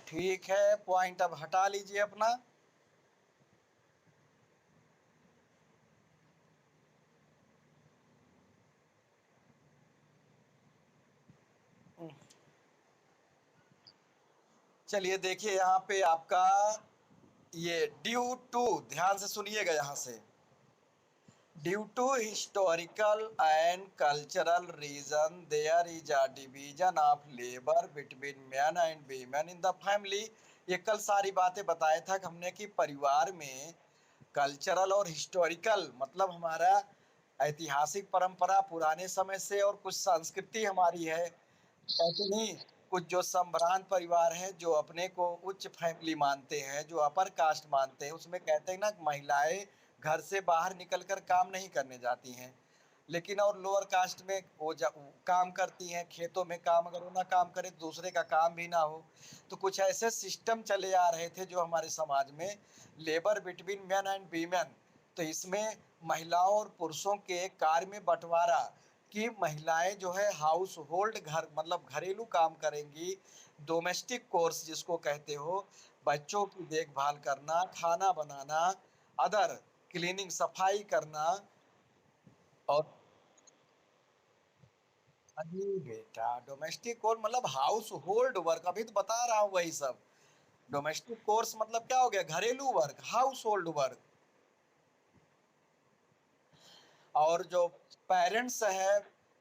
ठीक है, पॉइंट अब हटा लीजिए अपना। चलिए देखिए यहाँ पे आपका ये ड्यू टू, ध्यान से सुनिएगा यहाँ से। Due to historical and cultural reason there is a division of labour between man and women in the family. ये कल सारी बातें बताया था कि हमने कि परिवार में कल्चरल और हिस्टोरिकल मतलब हमारा ऐतिहासिक परंपरा पुराने समय से, और कुछ संस्कृति हमारी है, कहते नहीं, कुछ जो संभ्रांत परिवार हैं जो अपने को उच्च फैमिली मानते हैं, जो अपर कास्ट मानते हैं, उसमें कहते हैं ना कि महिलाएं घर से बाहर निकलकर काम नहीं करने जाती हैं, लेकिन और लोअर कास्ट में वो काम करती हैं, खेतों में काम, अगर वो ना काम करे तो दूसरे का काम भी ना हो। तो कुछ ऐसे सिस्टम चले आ रहे थे जो हमारे समाज में, labour between man and women. तो इसमें महिलाओं और पुरुषों के कार्य में बंटवारा, कि महिलाएं जो है हाउस होल्ड, घर मतलब घरेलू काम करेंगी, डोमेस्टिक कोर्स जिसको कहते हो, बच्चों की देखभाल करना, खाना बनाना, अदर क्लीनिंग सफाई करना। और अरे बेटा, डोमेस्टिक कोर्स मतलब हाउस होल्ड वर्क, अभी तो बता रहा हूँ वही सब। डोमेस्टिक कोर्स मतलब क्या हो गया, घरेलू वर्क, हाउस होल्ड वर्क। और जो पेरेंट्स है,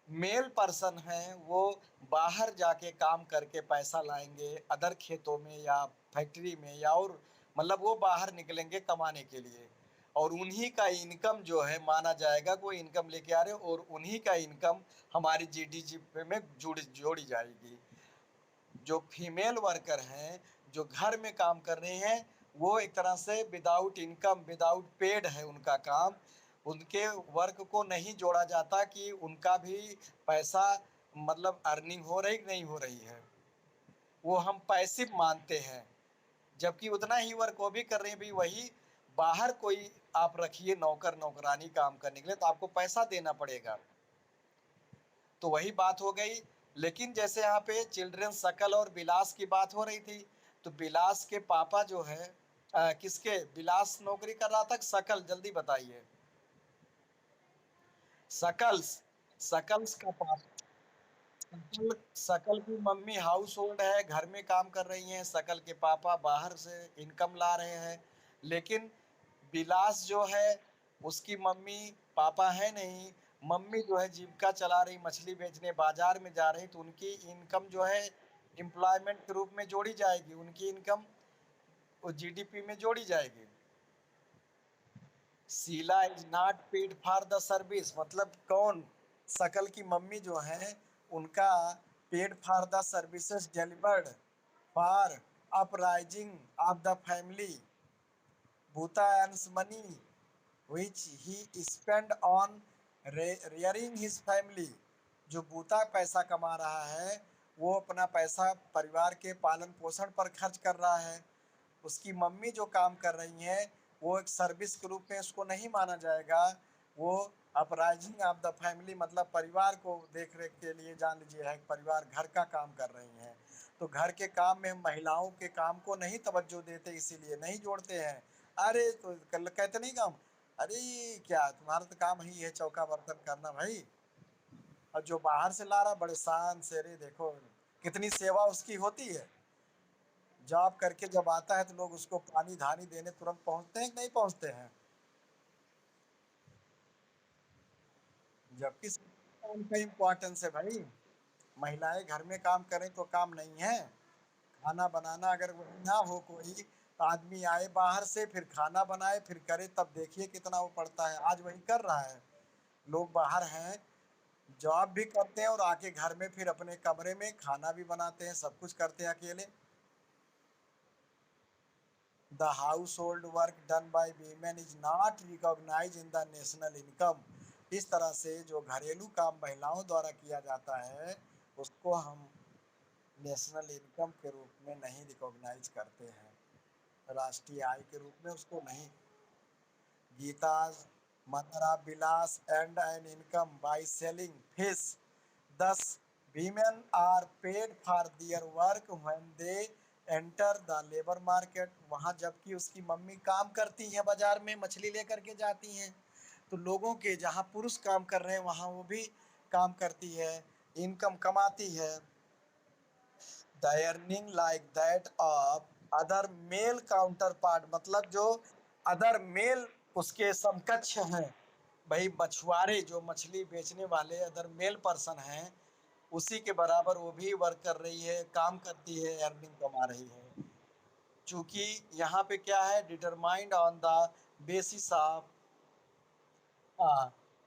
मेल पर्सन है, वो बाहर जाके काम करके पैसा लाएंगे, अदर खेतों में या फैक्ट्री में, या और मतलब वो बाहर निकलेंगे कमाने के लिए, और उन्हीं का इनकम जो है माना जाएगा कि वो इनकम लेके आ रहे हो, और उन्हीं का इनकम हमारी जीडीपी में जोड़ी जाएगी। जो फीमेल वर्कर हैं, जो घर में काम कर रहे हैं, वो एक तरह से विदाउट इनकम, विदाउट पेड है उनका काम। उनके वर्क को नहीं जोड़ा जाता कि उनका भी पैसा मतलब अर्निंग हो रही कि नहीं हो रही है, वो हम पैसिव मानते हैं। जबकि उतना ही वर्क वो भी कर रहे हैं भी, वही बाहर कोई आप रखिए नौकर नौकरानी काम करने के लिए, तो आपको पैसा देना पड़ेगा। तो वही बात हो गई। लेकिन जैसे यहाँ पे चिल्ड्रन शकल और विलास की बात हो रही थी, तो विलास के पापा जो है, किसके, विलास नौकरी कर रहा था, शकल जल्दी बताइए। शकल्स, शकल्स का पापा, शकल, शकल की मम्मी हाउस होल्ड है, घर में काम कर रही हैं, शकल के पापा बाहर से इनकम ला रहे हैं। लेकिन विलास जो है, उसकी मम्मी, पापा है नहीं, मम्मी जो है जीविका चला रही, मछली बेचने बाजार में जा रही, तो उनकी इनकम जो है एम्प्लॉयमेंट के रूप में जोड़ी जाएगी, उनकी इनकम वो जीडीपी में जोड़ी जाएगी। Sheela is not paid for the service, मतलब कौन, शकल की मम्मी जो है, उनका paid for the services delivered for upraising of the family, भूता earns money which he spent on rearing his family। जो बूता पैसा कमा रहा है, वो अपना पैसा परिवार के पालन पोषण पर खर्च कर रहा है। उसकी मम्मी जो काम कर रही हैं, वो एक सर्विस के रूप में उसको नहीं माना जाएगा। वो अपराइजिंग ऑफ द फैमिली मतलब परिवार को देख रेख के लिए, जान लीजिए है परिवार, घर का काम कर रही हैं। तो घर के काम में हम महिलाओं के काम को नहीं तवज्जो देते, इसीलिए नहीं जोड़ते हैं। अरे तो कहते नहीं काम, अरे क्या तुम्हारा तो काम ही है चौका बर्तन करना भाई। और जो बाहर से ला रहा बड़े शान से, अरे देखो कितनी सेवा उसकी होती है। जॉब करके जब आता है तो लोग उसको पानी धानी देने तुरंत पहुंचते हैं कि नहीं पहुंचते हैं। जबकि काम का इम्पोर्टेंस है भाई। महिलाएं घर में काम करें तो काम नहीं है। खाना बनाना अगर वही ना हो कोई, तो आदमी आए बाहर से, फिर खाना बनाए, फिर करे, तब देखिए कितना वो पड़ता है। आज वही कर रहा है। लोग बाहर हैं, जॉब भी करते हैं, और आके घर में फिर अपने कमरे में खाना भी बनाते हैं, सब कुछ करते हैं अकेले। The household work done by women is not recognise in the national income. इस तरह से जो घरेलू काम महिलाओं द्वारा किया जाता है, उसको हम नेशनल इनकम के रूप में नहीं रिकॉग्नाइज करते हैं, राष्ट्रीय आय के रूप में उसको नहीं। Geeta's mother of Vilas and an income by selling fish, thus women are paid for their work when they enter the labour market, वहाँ जबकि उसकी मम्मी काम करती हैं, बाजार में मछली लेकर के जाती हैं, तो लोगों के जहाँ पुरुष काम कर रहे हैं वहाँ वो भी काम करती है, इनकम कमाती है। The earning like that of other male counterpart, मतलब जो अदर मेल उसके समकक्ष हैं, भाई मछुआरे जो मछली बेचने वाले अदर मेल पर्सन हैं, उसी के बराबर वो भी वर्क कर रही है, काम करती है, अर्निंग कमा रही है। चूंकि यहाँ पे क्या है, determined on the basis of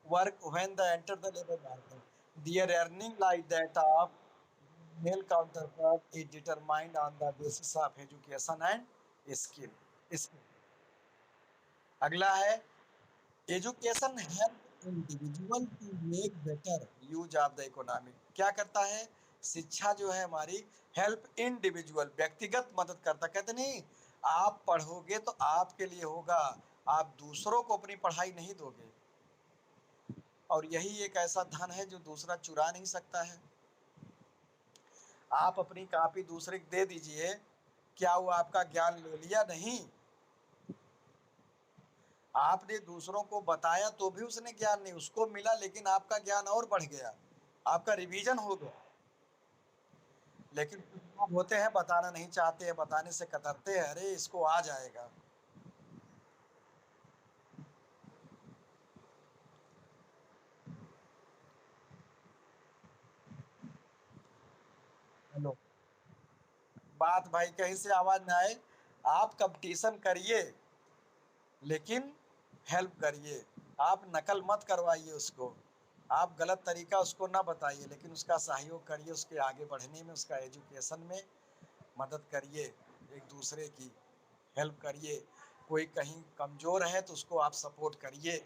work when they enter the labor market. Their earning like that of male counterpart is determined on the basis of education and skill. skill. अगला है, education help individual to make better use of the economy. क्या करता है, शिक्षा जो है हमारी help individual, व्यक्तिगत मदद करता। कहते नहीं, आप पढ़ोगे तो आपके लिए होगा, आप दूसरों को अपनी पढ़ाई नहीं दोगे, और यही एक ऐसा धन है जो दूसरा चुरा नहीं सकता है। आप अपनी कॉपी दूसरे को दे दीजिए, क्या वो आपका ज्ञान ले लिया? नहीं, आपने दूसरों को बताया तो भी उसने ज्ञान नहीं, उसको मिला लेकिन आपका ज्ञान और बढ़ गया, आपका रिवीजन हो गया। लेकिन कुछ लोग होते हैं बताना नहीं चाहते हैं, बताने से कतरते हैं, अरे इसको आ जाएगा। हेलो, बात भाई कहीं से आवाज ना आए, आप कंपटीशन करिए लेकिन हेल्प करिए, आप नकल मत करवाइए उसको, आप गलत तरीका उसको ना बताइए, लेकिन उसका सहयोग करिए, उसके आगे बढ़ने में, उसका एजुकेशन में मदद करिए, एक दूसरे की हेल्प करिए। कोई कहीं कमज़ोर है तो उसको आप सपोर्ट करिए,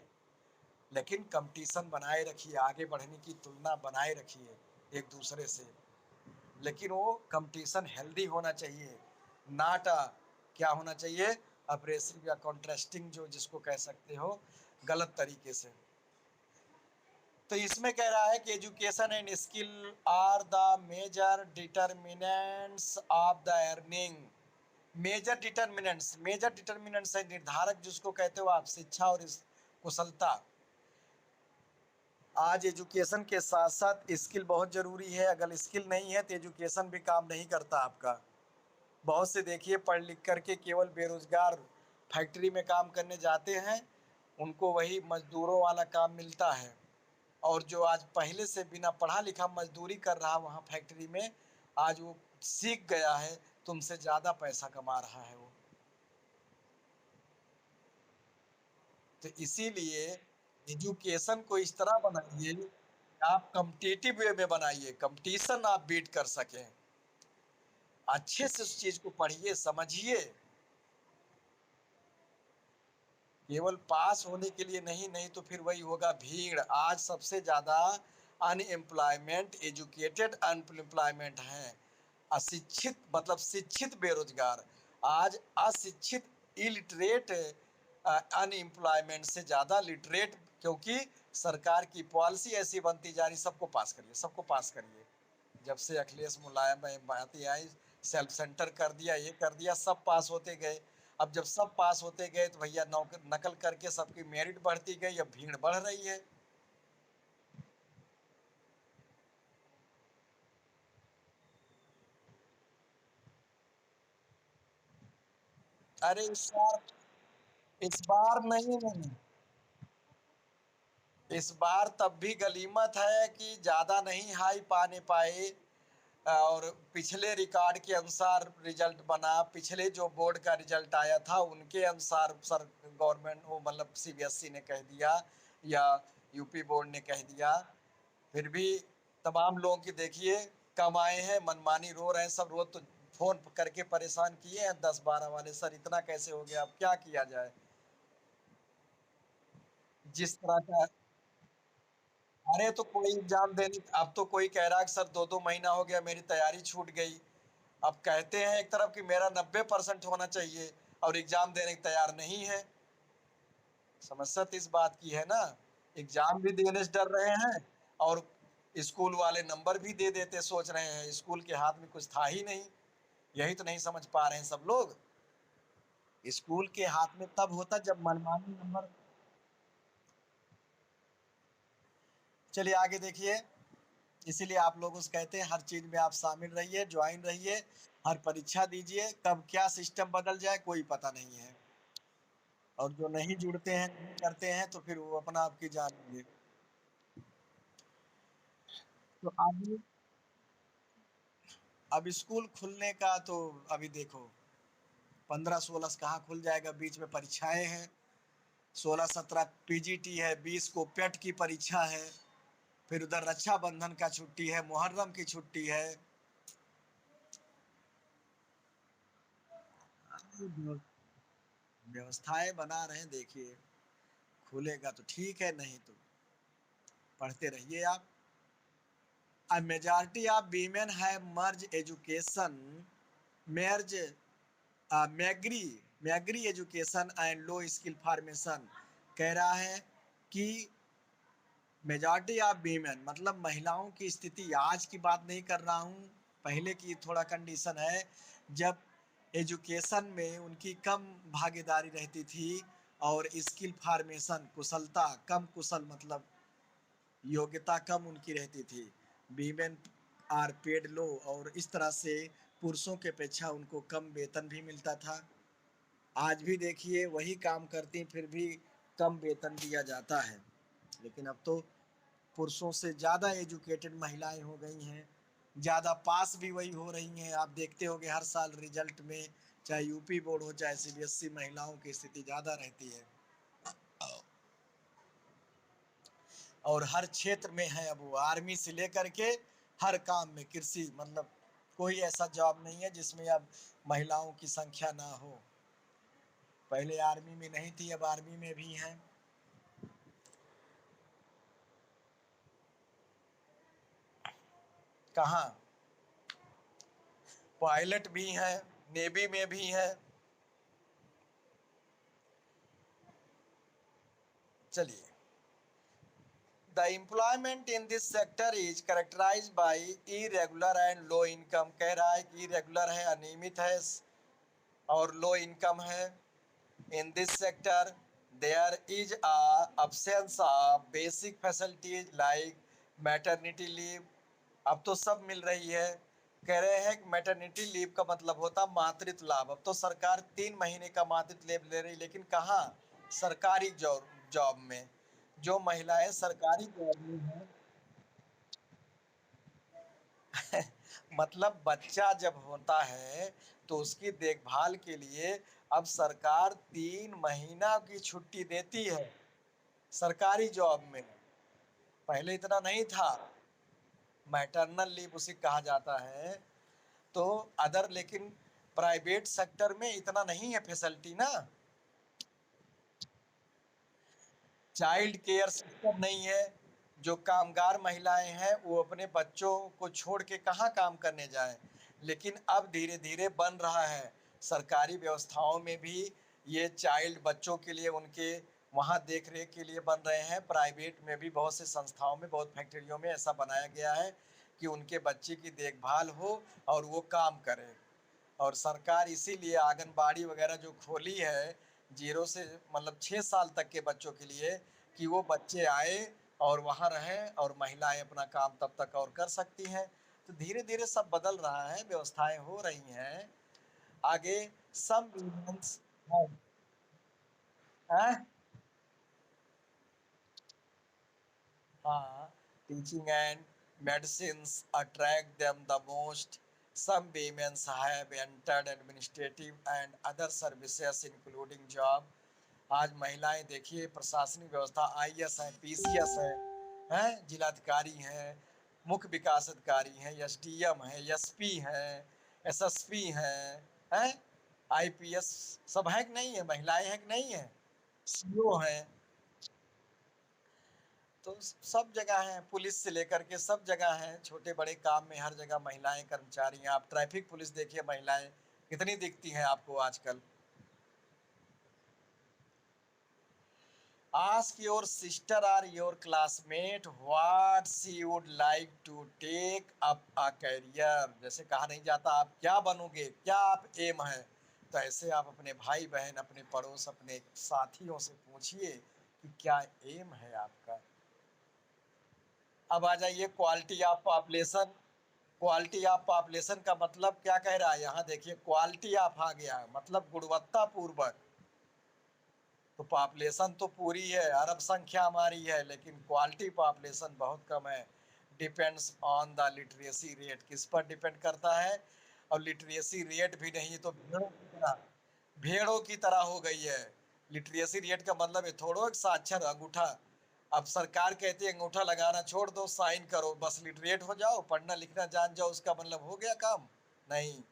लेकिन कंपटीशन बनाए रखिए, आगे बढ़ने की तुलना बनाए रखिए एक दूसरे से, लेकिन वो कंपटीशन हेल्दी होना चाहिए, नाट क्या होना चाहिए, अप्रेसिव या कॉन्ट्रास्टिंग, जो जिसको कह सकते हो गलत तरीके से। तो इसमें कह रहा है कि education and skill are the major determinants of the earning. Major determinants है, निर्धारक जिसको कहते हो आप, शिक्षा और कुशलता। आज एजुकेशन के साथ साथ स्किल बहुत जरूरी है, अगर स्किल नहीं है तो एजुकेशन भी काम नहीं करता आपका। बहुत से देखिए पढ़ लिख करके केवल बेरोजगार फैक्ट्री में काम करने जाते हैं, उनको वही मजदूरों वाला काम मिलता है, और जो आज पहले से बिना पढ़ा लिखा मजदूरी कर रहा वहाँ फैक्ट्री में, आज वो सीख गया है, तुमसे ज़्यादा पैसा कमा रहा है वो। तो इसीलिए एजुकेशन को इस तरह बनाइए कि आप कम्पिटिटिव वे में बनाइए, कंपटीशन आप बीट कर सकें, अच्छे से उस चीज़ को पढ़िए, समझिए, केवल पास होने के लिए नहीं, नहीं तो फिर वही होगा भीड़। आज सबसे ज़्यादा अनएम्प्लॉयमेंट, एजुकेटेड अनएम्प्लॉयमेंट है, अशिक्षित मतलब शिक्षित बेरोजगार। आज अशिक्षित इलिटरेट अनएम्प्लॉयमेंट से ज़्यादा लिटरेट, क्योंकि सरकार की पॉलिसी ऐसी बनती जा रही, सबको पास करिए, सबको पास करिए। जब से अखिलेश मुलायम बातें आई, सेल्फ सेंटर कर दिया, ये कर दिया, सब पास होते गए। अब जब सब पास होते गए तो भैया नौकर नकल करके सबकी मेरिट बढ़ती गई, अब भीड़ बढ़ रही है। अरे इस बार नहीं, इस बार तब भी गलीमत है कि ज्यादा नहीं हाई पाने पाए, और पिछले रिकॉर्ड के अनुसार रिजल्ट बना, पिछले जो बोर्ड का रिजल्ट आया था उनके अनुसार सर गवर्नमेंट वो मतलब सीबीएसई ने कह दिया या यूपी बोर्ड ने कह दिया। फिर भी तमाम लोगों की देखिए कम आए हैं, मनमानी रो रहे हैं, सब रोज तो फोन करके परेशान किए हैं 10-12 वाले, सर इतना कैसे हो गया, अब क्या किया जाए। जिस तरह का, अरे तो कोई एग्जाम देने, अब तो कोई कह रहा है कि सर 2-2 महीना हो गया मेरी तैयारी छूट गई। अब कहते हैं एक तरफ कि मेरा 90% होना चाहिए और एग्जाम देने को तैयार नहीं है। समस्या तो इस बात की है ना, एग्जाम भी देने से डर रहे हैं, और स्कूल वाले नंबर भी दे देते सोच रहे हैं, स्कूल के हाथ में कुछ था ही नहीं। यही तो नहीं समझ पा रहे हैं सब लोग। स्कूल के हाथ में तब होता जब मनमानी नंबर। चलिए आगे देखिए। इसीलिए आप लोगों से कहते हैं हर चीज में आप शामिल रहिए, ज्वाइन रहिए, हर परीक्षा दीजिए। कब क्या सिस्टम बदल जाए कोई पता नहीं है। और जो नहीं जुड़ते हैं, नहीं करते हैं, तो फिर वो अपना आपकी जान लेंगे। तो अब स्कूल खुलने का तो अभी देखो 15-16 से कहाँ खुल जाएगा, बीच में परीक्षाएं हैं। 16-17 पीजीटी है, 20 को पेट की परीक्षा है। फिर उधर रक्षाबंधन का छुट्टी है, मुहर्रम की छुट्टी है। व्यवस्थाएं बना रहे हैं, देखिए खुलेगा तो ठीक है, नहीं तो पढ़ते रहिए आप। A majority of women have merged education, merge मैग्री education and low skill formation. कह रहा है कि मेजॉरिटी ऑफ वीमेन मतलब महिलाओं की स्थिति, आज की बात नहीं कर रहा हूँ, पहले की थोड़ा कंडीशन है जब एजुकेशन में उनकी कम भागीदारी रहती थी और स्किल फॉर्मेशन कुशलता कम, कुशल मतलब योग्यता कम उनकी रहती थी। वीमेन आर पेड लो, और इस तरह से पुरुषों के अपेक्षा उनको कम वेतन भी मिलता था। आज भी देखिए वही काम करती फिर भी कम वेतन दिया जाता है। लेकिन अब तो पुरुषों से ज़्यादा एजुकेटेड महिलाएं हो गई हैं, ज़्यादा पास भी वही हो रही हैं। आप देखते होंगे हर साल रिजल्ट में, चाहे यूपी बोर्ड हो चाहे सीबीएसई, महिलाओं की स्थिति ज़्यादा रहती है। और हर क्षेत्र में है, अब वो आर्मी से लेकर के हर काम में, कृषि मतलब कोई ऐसा जॉब नहीं है जिसमें अब महिलाओं की संख्या ना हो। पहले आर्मी में नहीं थी, अब आर्मी में भी हैं। कहाँ? पायलट भी हैं, नेवी में भी हैं। चलिए, the employment in this sector is characterise by irregular and low income. कह रहा है कि इरेगुलर है, अनियमित है, और लो इनकम है। In this sector, there is a absence of basic facilities like maternity leave। अब तो सब मिल रही है। कह रहे हैं कि मैटरनिटी लीव का मतलब होता मातृत्व लाभ। अब तो सरकार 3 महीने का मातृत्व लीव ले रही, लेकिन कहाँ? सरकारी जॉब जॉब में। जो महिलाएं सरकारी जॉब में हैं मतलब बच्चा जब होता है तो उसकी देखभाल के लिए अब सरकार 3 महीना की छुट्टी देती है सरकारी जॉब में। पहले इतना नहीं था। मैटरनल लीव उसे कहा जाता है। तो अदर, लेकिन प्राइवेट सेक्टर में इतना नहीं है फैसिलिटी ना। चाइल्ड केयर सिस्टम नहीं है। जो कामगार महिलाएं हैं वो अपने बच्चों को छोड़ के कहाँ काम करने जाएं। लेकिन अब धीरे धीरे बन रहा है सरकारी व्यवस्थाओं में भी। ये चाइल्ड बच्चों के लिए उनके वहाँ देख रेख के लिए बन रहे हैं। प्राइवेट में भी बहुत से संस्थाओं में, बहुत फैक्ट्रियों में ऐसा बनाया गया है कि उनके बच्चे की देखभाल हो और वो काम करें। और सरकार इसीलिए आंगनबाड़ी वगैरह जो खोली है 0 से मतलब 6 साल तक के बच्चों के लिए, कि वो बच्चे आए और वहाँ रहें और महिलाएं अपना काम तब तक और कर सकती हैं। तो धीरे धीरे सब बदल रहा है, व्यवस्थाएं हो रही हैं आगे। सम women's teaching and medicines attract them the most. Some women have entered administrative and other services including job। आज महिलाएं देखिए प्रशासनिक व्यवस्था, आईएएस है, पीसीएस हैं, जिलाधिकारी हैं, मुख्य विकास अधिकारी हैं, एसडीएम है, एसपी हैं, एसएसपी हैं, आईपीएस सब है कि नहीं है? महिलाएं हैं कि नहीं है? सीओ हैं। तो सब जगह है, पुलिस से लेकर के सब जगह है, छोटे बड़े काम में हर जगह महिलाएं कर्मचारी हैं। आप ट्रैफिक पुलिस देखिए, महिलाएं कितनी दिखती हैं आपको आजकल। Ask your sister or your classmate what she would like to take up a career। जैसे कहा नहीं जाता आप क्या बनोगे, क्या आप एम है, तो ऐसे आप अपने भाई बहन, अपने पड़ोस, अपने साथियों से पूछिए कि क्या एम है आपका। अब आ जाइए quality of population. Quality of population का मतलब क्या कह रहा है, यहाँ देखिए क्वालिटी ऑफ आ गया, मतलब गुणवत्ता पूर्वक। तो पॉपुलेशन तो पूरी है, अरब संख्या हमारी है, लेकिन क्वालिटी पॉपुलेशन बहुत कम है। Depends on the literacy rate, किस पर डिपेंड करता है, और लिटरेसी रेट भी नहीं तो भेड़ों की तरह हो गई है। लिटरेसी रेट का मतलब है थोड़ो एक साक्षर अंगूठा। अब सरकार कहती है अंगूठा लगाना छोड़ दो, साइन करो, बस लिटरेट हो जाओ, पढ़ना लिखना जान जाओ, उसका मतलब हो गया काम? नहीं।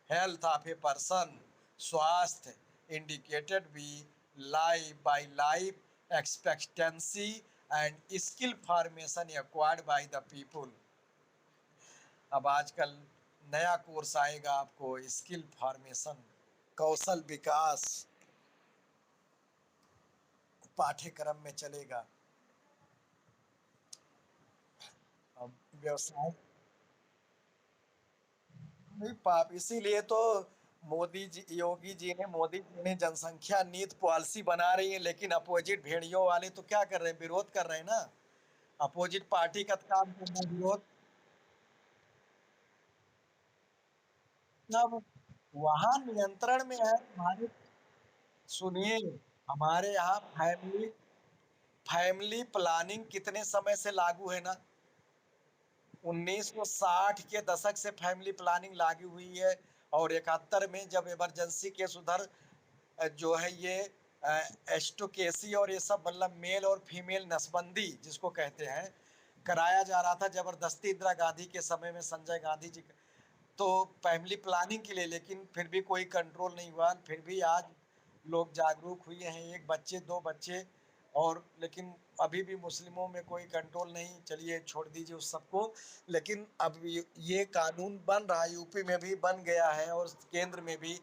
हेल्थ ऑफ ए पर्सन, स्वास्थ्य इंडिकेटेड भी life by life expectancy and skill formation acquired by the people. अब आजकल नया कोर्स आएगा आपको, स्किल फॉर्मेशन, कौशल विकास पाठ्यक्रम में चलेगा। अब व्यवसाय नहीं पाप, इसीलिए तो मोदी जी, योगी जी ने, मोदी जी ने जनसंख्या नीति पॉलिसी बना रही है, लेकिन अपोजिट भेड़ियों वाले तो क्या कर रहे हैं, विरोध कर रहे हैं ना। अपोजिट पार्टी का तो काम करना विरोध। अब वहां नियंत्रण में है हमारे। सुनिए, हमारे यहाँ फैमिली फैमिली प्लानिंग कितने समय से लागू है ना, 1960 के दशक से फैमिली प्लानिंग लागू हुई है। और 71 में जब इमरजेंसी केस उधर जो है ये एस्टोकेसी और ये सब, मतलब मेल और फीमेल नसबंदी जिसको कहते हैं, कराया जा रहा था जबरदस्ती इंदिरा गांधी के समय में, संजय गांधी जी तो फैमिली प्लानिंग के लिए, लेकिन फिर भी कोई कंट्रोल नहीं हुआ। फिर भी आज लोग जागरूक हुए हैं, एक बच्चे दो बच्चे, और लेकिन अभी भी मुस्लिमों में कोई कंट्रोल नहीं। चलिए छोड़ दीजिए उस सबको, लेकिन अब ये कानून बन रहा है, यूपी में भी बन गया है और केंद्र में भी,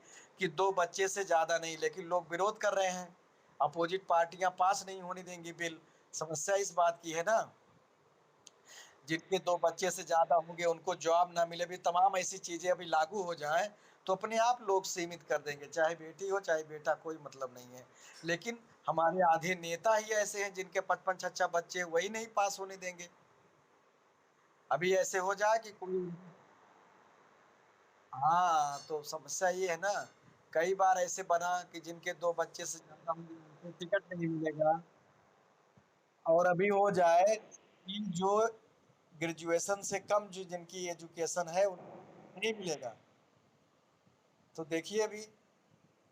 कि दो बच्चे से ज़्यादा नहीं, लेकिन लोग विरोध कर रहे हैं। अपोजिट पार्टियां पास नहीं होने देंगी बिल। समस्या इस बात की है ना, जिनके दो बच्चे से ज्यादा होंगे उनको जॉब ना मिले, भी तमाम ऐसी चीजें अभी लागू हो जाएं तो अपने आप लोग सीमित कर देंगे, चाहे बेटी हो चाहे बेटा, कोई मतलब नहीं है। लेकिन हमारे आधे नेता ही ऐसे हैं जिनके 55 बच्चे, वही नहीं पास होने देंगे। अभी ऐसे हो जाए कि कोई, हाँ तो समस्या ये है ना, कई बार ऐसे बना कि जिनके दो बच्चे से ज्यादा होंगे उनको टिकट नहीं मिलेगा। और अभी हो जाए कि जो ग्रेजुएशन से कम जो जिनकी एजुकेशन है उनको नहीं मिलेगा। तो देखिए अभी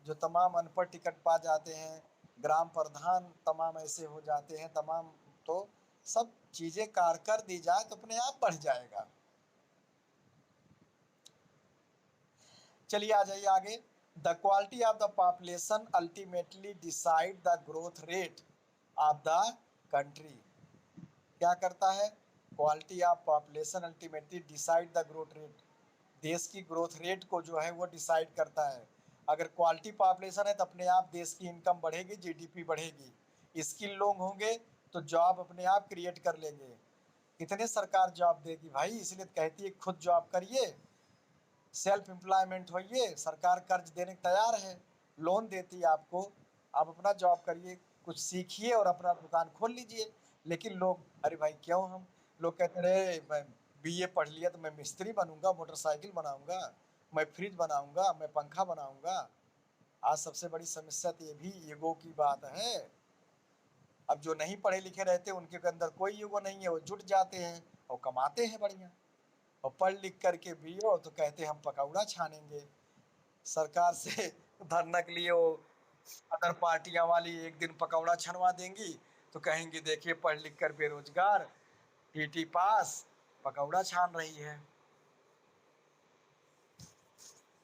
जो तमाम अनपढ़ टिकट पा जाते हैं, ग्राम प्रधान तमाम ऐसे हो जाते हैं तमाम, तो सब चीजें कार कर दी जाए तो अपने आप बढ़ जाएगा। चलिए आ जाइए आगे। The quality of the population ultimately decide the growth rate of the country. क्या करता है, quality of population ultimately decide the growth rate, देश की ग्रोथ रेट को जो है वो डिसाइड करता है। अगर क्वालिटी पॉपुलेशन है तो अपने आप देश की इनकम बढ़ेगी, जीडीपी बढ़ेगी। स्किल लोग होंगे तो जॉब अपने आप क्रिएट कर लेंगे। कितने सरकार जॉब देगी भाई, इसलिए तो कहती है खुद जॉब करिए, सेल्फ एम्प्लॉयमेंट होइए, सरकार कर्ज देने को तैयार है, लोन देती है आपको, आप अपना जॉब करिए, कुछ सीखिए और अपना दुकान खोल लीजिए। लेकिन लोग, अरे भाई क्यों, हम लोग कहते रहे मैं बीए पढ़ लिया तो मैं मिस्त्री बनूंगा, मोटरसाइकिल बनाऊंगा, मैं फ्रिज बनाऊंगा, मैं पंखा बनाऊंगा। आज सबसे बड़ी समस्या तो ये भी ईगो की बात है। अब जो नहीं पढ़े लिखे रहते उनके अंदर कोई ईगो नहीं है, वो जुट जाते हैं और कमाते हैं बढ़िया। और पढ़ लिख करके भी हो तो कहते हैं हम पकौड़ा छानेंगे। सरकार से धरना के लिए वो अदर पार्टियां वाली एक दिन पकौड़ा छनवा देंगी, तो कहेंगे देखिए पढ़ लिख कर बेरोजगार, टीटी पास, पकौड़ा छान रही है।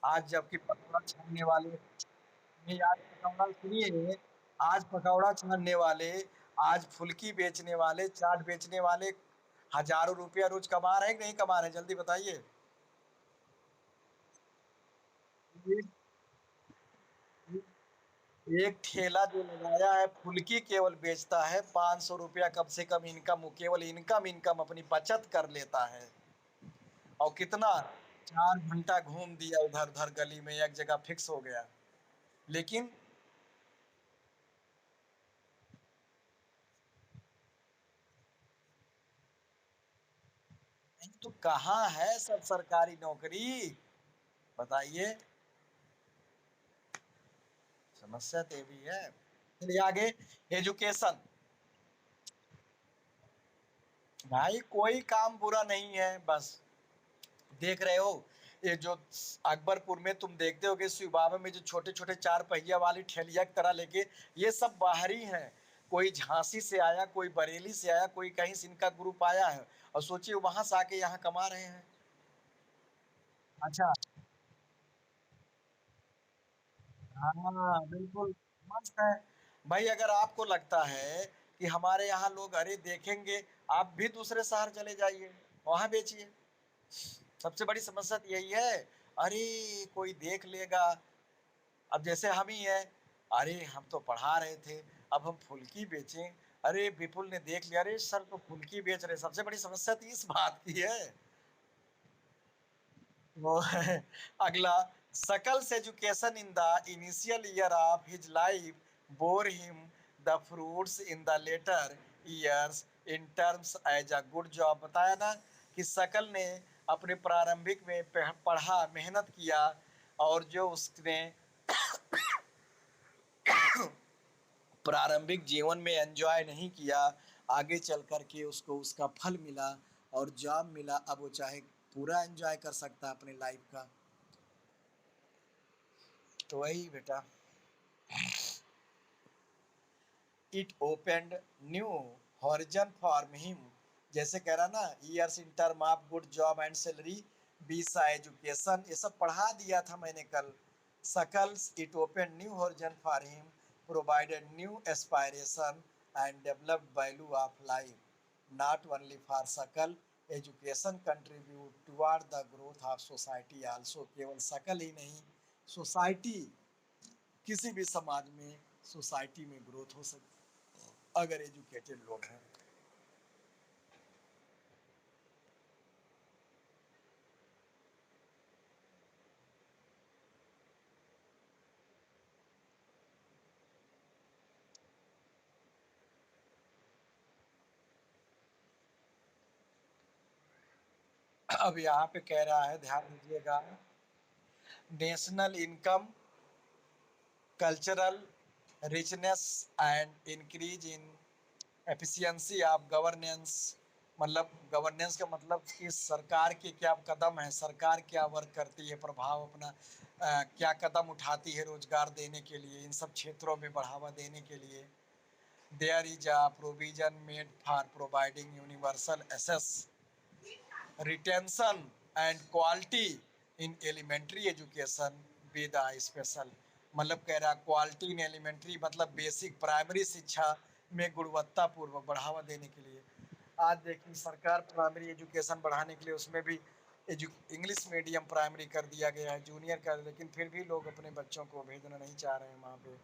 आज जबकि पकौड़ा छानने वाले, नहीं आज पकौड़ा सुनिए, आज पकौड़ा छानने वाले, आज फुल्की बेचने वाले, चाट बेचने वाले हजारों रुपया रोज कमा रहे हैं कि नहीं कमा रहे हैं, जल्दी बताइए। एक ठेला जो लगाया है फुल्की केवल बेचता है, 500 रुपया कम से कम इनकम, केवल इनकम अपनी बचत कर लेता है। और कितना 4 घंटा घूम दिया उधर उधर गली में, एक जगह फिक्स हो गया। लेकिन तो कहाँ है सब सरकारी नौकरी, बताइए। समस्या तो ये भी है। चलिए आगे, एजुकेशन। भाई कोई काम बुरा नहीं है, बस देख रहे हो ये जो अकबरपुर में तुम देखते हो कि शिवामा में जो छोटे छोटे 4 पहिया वाली ठेलिया की तरह लेके, ये सब बाहरी हैं। कोई झांसी से आया, कोई बरेली से आया, कोई कहीं से इनका ग्रुप आया है, और सोचिए वहां से आके यहाँ कमा रहे हैं। अच्छा। हाँ बिल्कुल, मस्त है। भाई अगर आपको लगता है कि हमारे यहाँ लोग अरे देखेंगे, आप भी दूसरे शहर चले जाइए, वहां बेचिए। सबसे बड़ी समस्या तो यही है, अरे कोई देख लेगा। अब जैसे हम ही हैं, अरे हम तो पढ़ा रहे थे, अब हम फुल्की बेचें, अरे विपुल ने देख लिया, अरे सर तो फुल्की बेच रहे। सबसे बड़ी समस्या तो इस बात की है। वो है अगला, Sakal's education in the initial year of his life bore him the fruits in the later years in terms as a good job. बताया ना कि सकल ने अपने प्रारंभिक में पढ़ा, मेहनत किया, और जो उसने प्रारंभिक जीवन में एंजॉय नहीं किया, आगे चल कर के उसको उसका फल मिला और जॉब मिला। अब वो चाहे पूरा एंजॉय कर सकता है अपने लाइफ का। तो वही बेटा, it opened new horizon for him. जैसे कह रहा ना, years in term of good job and salary, visa, education, ये सब पढ़ा दिया था मैंने कल। Sakal's, it opened new horizon for him, provided new aspiration and developed value of life. Not only for Sakal, education contribute toward the growth of society also. केवल सकल ही नहीं, society, किसी भी समाज में, सोसाइटी में ग्रोथ हो सकती अगर एजुकेटेड लोग हैं। अब यहाँ पे कह रहा है, ध्यान दीजिएगा, national income, cultural richness and increase in efficiency of governance. मतलब गवर्नेंस का मतलब कि सरकार के क्या कदम है, सरकार क्या वर्क करती है, प्रभाव अपना क्या कदम उठाती है रोजगार देने के लिए, इन सब क्षेत्रों में बढ़ावा देने के लिए। There is a provision made for providing universal access, retention and quality in elementary education with a special. मतलब कह रहा क्वालिटी इन एलिमेंट्री मतलब बेसिक प्राइमरी शिक्षा में गुणवत्ता पूर्वक बढ़ावा देने के लिए। आज देखिए सरकार प्राइमरी एजुकेशन बढ़ाने के लिए उसमें भी इंग्लिश मीडियम प्राइमरी कर दिया गया है, जूनियर कर, लेकिन फिर भी लोग अपने बच्चों को भेजना नहीं चाह रहे हैं वहाँ पे।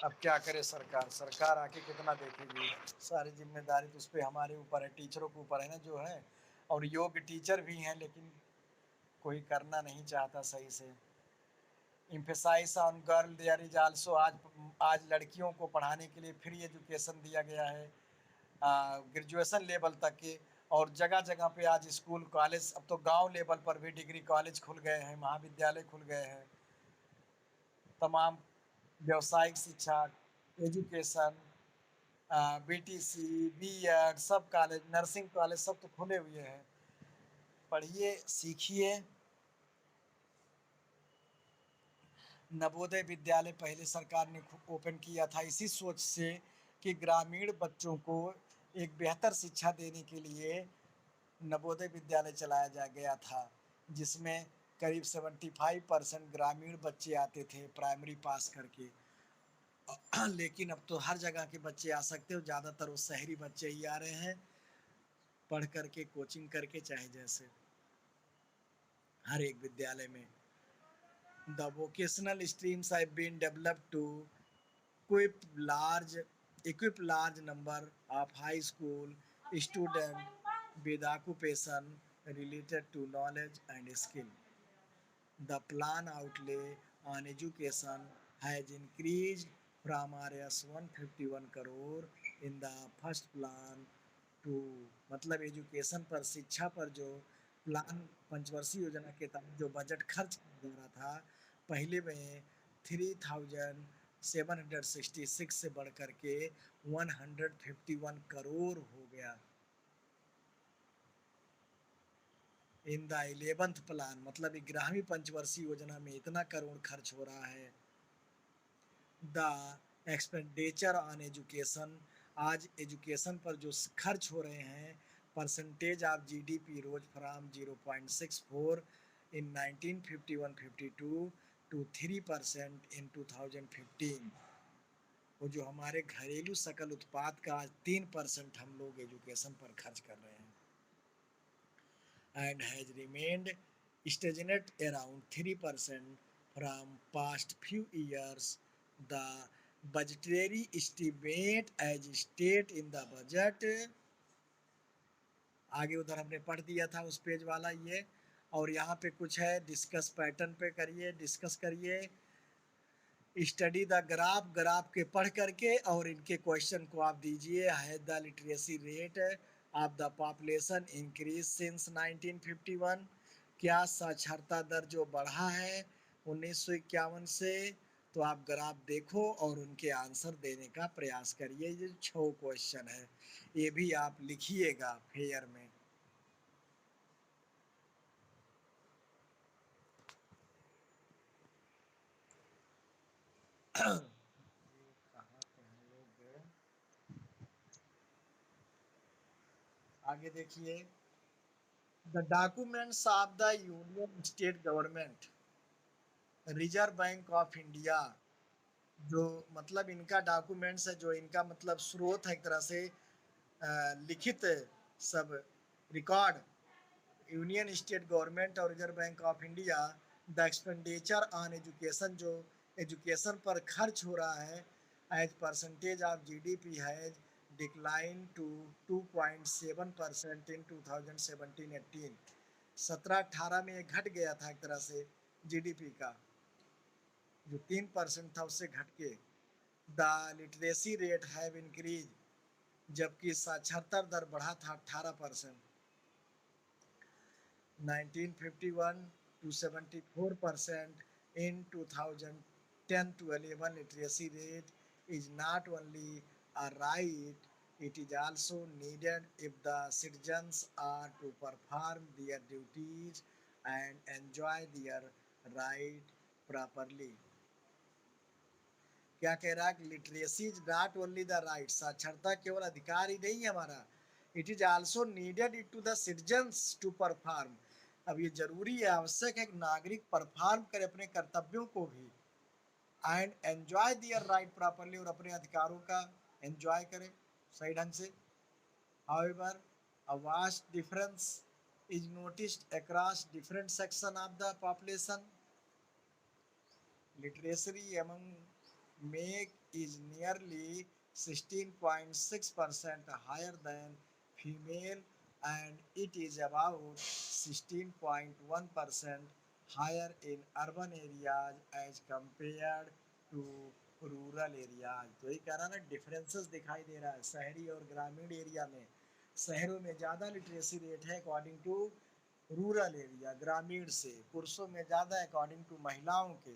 अब क्या करे सरकार, सरकार आके कितना देखेगी। सारी जिम्मेदारी तो उस पर हमारे ऊपर है, टीचरों के ऊपर है ना जो है। और योग्य टीचर भी हैं, लेकिन कोई करना नहीं चाहता सही से। Emphasise on girl there is also, आज लड़कियों को पढ़ाने के लिए फ्री एजुकेशन दिया गया है, ग्रेजुएशन लेवल तक के। और जगह जगह पे आज स्कूल कॉलेज, अब तो गांव लेवल पर भी डिग्री कॉलेज खुल गए हैं, महाविद्यालय खुल गए हैं। तमाम व्यावसायिक शिक्षा, एजुकेशन, बीटीसी, बीएड, सब कॉलेज, नर्सिंग कॉलेज सब तो खुले हुए हैं। पढ़िए सीखिए। नवोदय विद्यालय पहले सरकार ने ओपन किया था इसी सोच से कि ग्रामीण बच्चों को एक बेहतर शिक्षा देने के लिए नवोदय विद्यालय चलाया जा गया था, जिसमें करीब 75% ग्रामीण बच्चे आते थे प्राइमरी पास करके। लेकिन अब तो हर जगह के बच्चे आ सकते हो, ज़्यादातर वो शहरी बच्चे ही आ रहे हैं, पढ़ करके कोचिंग करके, चाहे जैसे हर एक विद्यालय में। The vocational streams have been developed to equip large large number of high school students with occupation related to knowledge and skill. The plan outlay on education has increased from Rs 151 crore in the first plan to मतलब education पर शिक्षा पर जो plan पंचवर्षीय योजना के तहत जो बजट खर्च किया जा रहा था पहले में 3766 से बढ़ करके 151 करोड़ हो गया। इन द 11th प्लान मतलब 11वीं पंचवर्षीय योजना में इतना करोड़ खर्च हो रहा है। द एक्सपेंडिचर ऑन एजुकेशन आज एजुकेशन पर जो खर्च हो रहे हैं percentage of GDP rose from 0.64 in 1951-52 to 3% in 2015। वो जो हमारे घरेलू सकल उत्पाद का 3% हम लोग एजुकेशन पर खर्च कर रहे हैं and has remained stagnant around 3% from past few years. The budgetary estimate as stated in the budget आगे उधर हमने पढ़ दिया था उस पेज वाला ये और यहाँ पे कुछ है डिस्कस पैटर्न पे करिए डिस्कस करिए स्टडी द ग्राफ के पढ़ करके और इनके क्वेश्चन को आप दीजिए। है the literacy rate of the population increase since 1951 क्या साक्षरता दर जो बढ़ा है 1951 से तो आप ग्राफ देखो और उनके आंसर देने का प्रयास करिए। ये 6 क्वेश्चन है ये भी आप लिखिएगा फेयर में। आगे देखिए the documents of the union state government reserve Bank of India जो मतलब इनका डॉक्यूमेंट्स है जो इनका मतलब स्रोत है एक तरह से लिखित सब रिकॉर्ड यूनियन स्टेट गवर्नमेंट और Reserve Bank of India the expenditure on education जो एजुकेशन पर खर्च हो रहा है as percentage of GDP has decline to 2.7% in 2017-18। 17-18 में घट गया था एक तरह से जीडीपी का जो 3% था उससे घट के। The literacy rate have increase जबकि साक्षरता दर बढ़ा था 18%। 1951 to 74% in 2010-11 literacy rate is not only a right, it is also needed if the citizens are to perform their duties and enjoy their right properly। क्या कह रहा है literacy is not only the right साक्षरता केवल अधिकार ही नहीं है हमारा it is also needed it to the citizens to perform. अब ये जरूरी है आवश्यक है कि नागरिक परफॉर्म करे अपने कर्तव्यों को भी and enjoy their right properly और अपने अधिकारों का एंजॉय करे सही ढंग से। However a vast difference is noticed across different section of the population। Literacy among male is nearly 16.6% higher than female and it is about 16.1% higher in urban areas as compared to rural areas. तो ये कह रहा ना differences दिखाई दे रहा है शहरी और ग्रामीण एरिया में। शहरों में ज़्यादा लिटरेसी रेट है अकॉर्डिंग टू रूरल एरिया ग्रामीण से, पुरुषों में ज़्यादा अकॉर्डिंग टू महिलाओं के।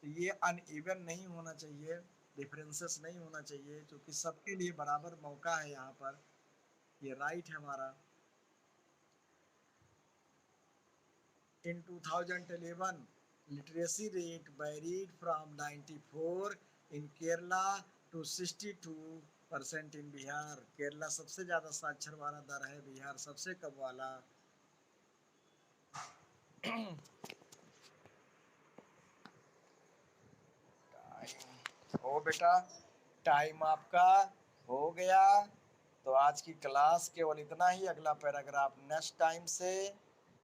तो ये अनइवन नहीं होना चाहिए डिफरेंसेस नहीं होना चाहिए क्योंकि सबके लिए बराबर मौका है यहाँ पर ये राइट है हमारा। In 2011 literacy rate varied from 94 in Kerala to 62% in Bihar. Kerala सबसे ज़्यादा साक्षर वाला दर है बिहार सबसे कम वाला। हो बेटा टाइम आपका हो गया तो आज की क्लास केवल इतना ही। अगला पैराग्राफ नेक्स्ट टाइम से